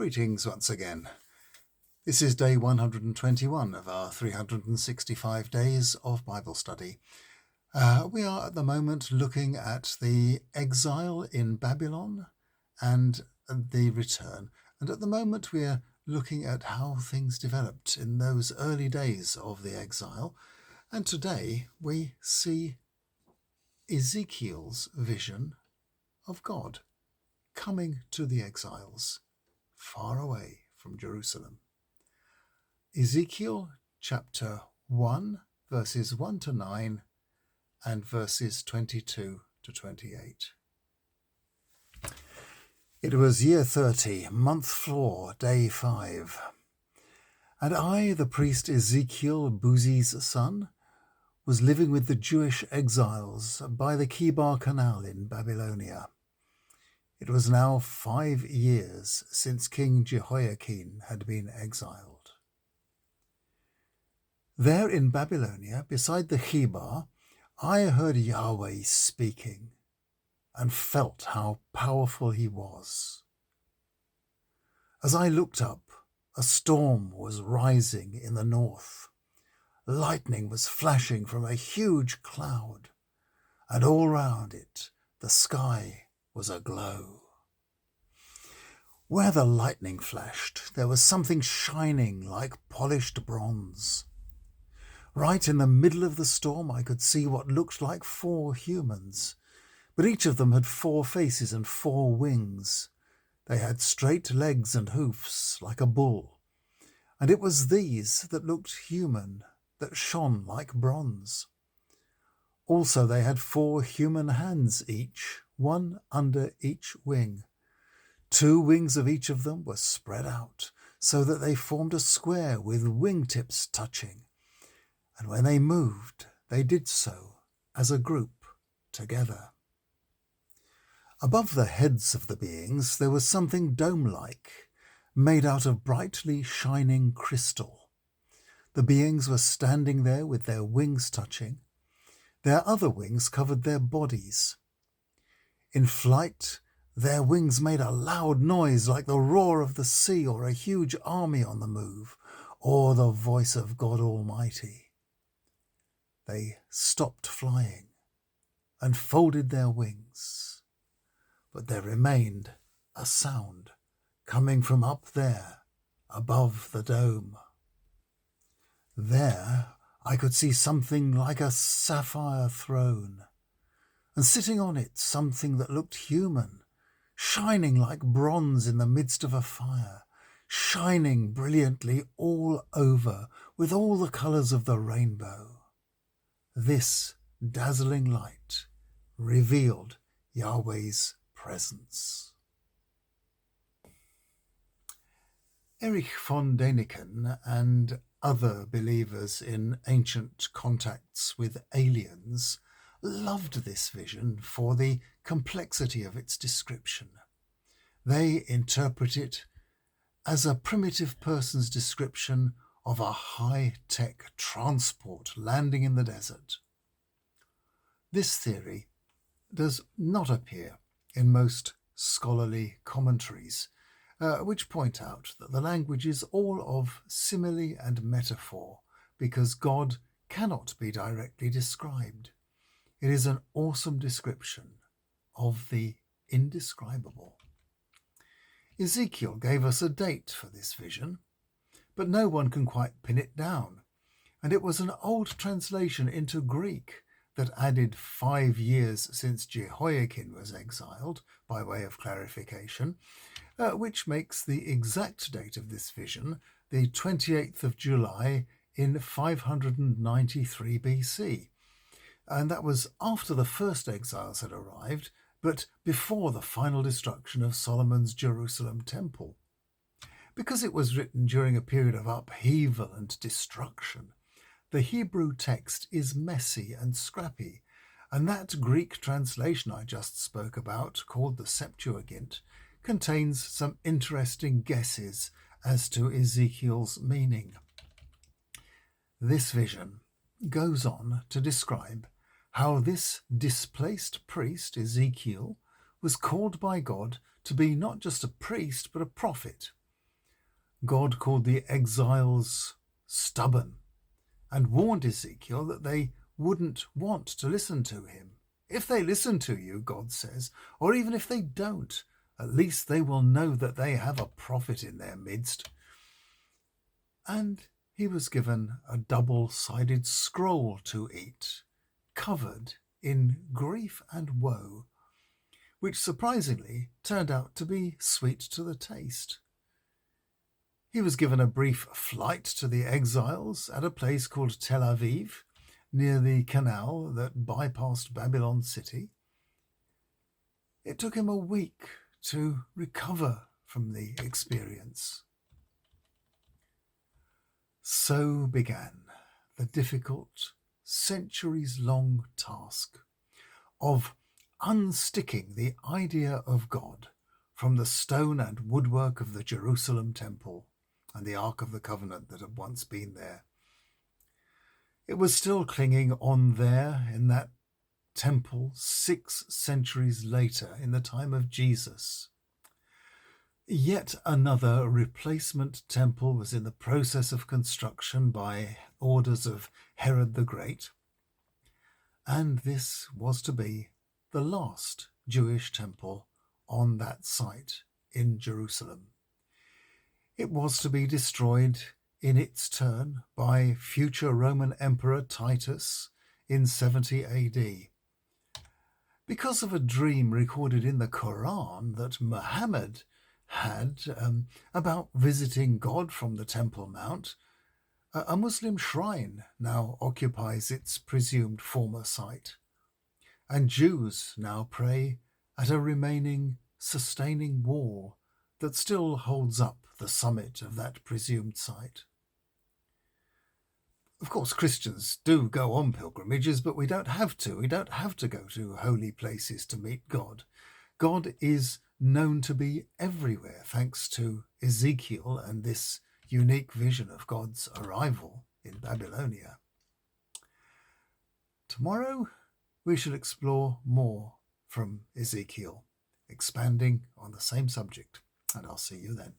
Greetings once again. This is day 121 of our 365 days of Bible study. We are at the moment looking at the exile in Babylon and the return. And at the moment we are looking at how things developed in those early days of the exile. And today we see Ezekiel's vision of God coming to the exiles far away from Jerusalem. Ezekiel chapter 1, verses 1 to 9 and verses 22 to 28. It was year 30, month 4, day 5. And I, the priest Ezekiel, Buzi's son, was living with the Jewish exiles by the Kibar Canal in Babylonia. It was now 5 years since King Jehoiakim had been exiled. There in Babylonia, beside the Kibar, I heard Yahweh speaking and felt how powerful he was. As I looked up, a storm was rising in the north. Lightning was flashing from a huge cloud, and all round it the sky was aglow. Where the lightning flashed, there was something shining like polished bronze. Right in the middle of the storm, I could see what looked like 4 humans, but each of them had 4 faces and 4 wings. They had straight legs and hoofs like a bull, and it was these that looked human, that shone like bronze. Also they had 4 human hands each, one under each wing. 2 wings of each of them were spread out, so that they formed a square with wingtips touching. And when they moved, they did so as a group together. Above the heads of the beings there was something dome-like, made out of brightly shining crystal. The beings were standing there with their wings touching. Their other wings covered their bodies. In flight, their wings made a loud noise like the roar of the sea or a huge army on the move, or the voice of God Almighty. They stopped flying and folded their wings, but there remained a sound coming from up there above the dome. There I could see something like a sapphire throne, and sitting on it something that looked human, shining like bronze in the midst of a fire, shining brilliantly all over with all the colours of the rainbow. This dazzling light revealed Yahweh's presence. Erich von Däniken and other believers in ancient contacts with aliens loved this vision for the complexity of its description. They interpret it as a primitive person's description of a high-tech transport landing in the desert. This theory does not appear in most scholarly commentaries, which point out that the language is all of simile and metaphor, because God cannot be directly described. It is an awesome description of the indescribable. Ezekiel gave us a date for this vision, but no one can quite pin it down, and it was an old translation into Greek that added 5 years since Jehoiakim was exiled, by way of clarification, which makes the exact date of this vision the 28th of July in 593 BC. And that was after the first exiles had arrived, but before the final destruction of Solomon's Jerusalem temple. Because it was written during a period of upheaval and destruction, the Hebrew text is messy and scrappy, and that Greek translation I just spoke about, called the Septuagint, contains some interesting guesses as to Ezekiel's meaning. This vision goes on to describe how this displaced priest, Ezekiel, was called by God to be not just a priest but a prophet, God called the exiles stubborn and warned Ezekiel that they wouldn't want to listen to him. If they listen to you, God says, or even if they don't, at least they will know that they have a prophet in their midst. And he was given a double-sided scroll to eat, covered in grief and woe, which surprisingly turned out to be sweet to the taste. He was given a brief flight to the exiles at a place called Tel Aviv, near the canal that bypassed Babylon City. It took him a week to recover from the experience. So began the difficult, centuries-long task of unsticking the idea of God from the stone and woodwork of the Jerusalem temple and the Ark of the Covenant that had once been there. It was still clinging on there in that temple 6 centuries later, in the time of Jesus. Yet another replacement temple was in the process of construction by orders of Herod the Great, and this was to be the last Jewish temple on that site in Jerusalem. It was to be destroyed in its turn by future Roman Emperor Titus in 70 AD. Because of a dream recorded in the Quran that Muhammad had about visiting God from the Temple Mount, a Muslim shrine now occupies its presumed former site, and Jews now pray at a remaining sustaining wall that still holds up the summit of that presumed site. Of course, Christians do go on pilgrimages, but we don't have to. We don't have to go to holy places to meet God. God is known to be everywhere, thanks to Ezekiel and this unique vision of God's arrival in Babylonia. Tomorrow, we shall explore more from Ezekiel, expanding on the same subject, and I'll see you then.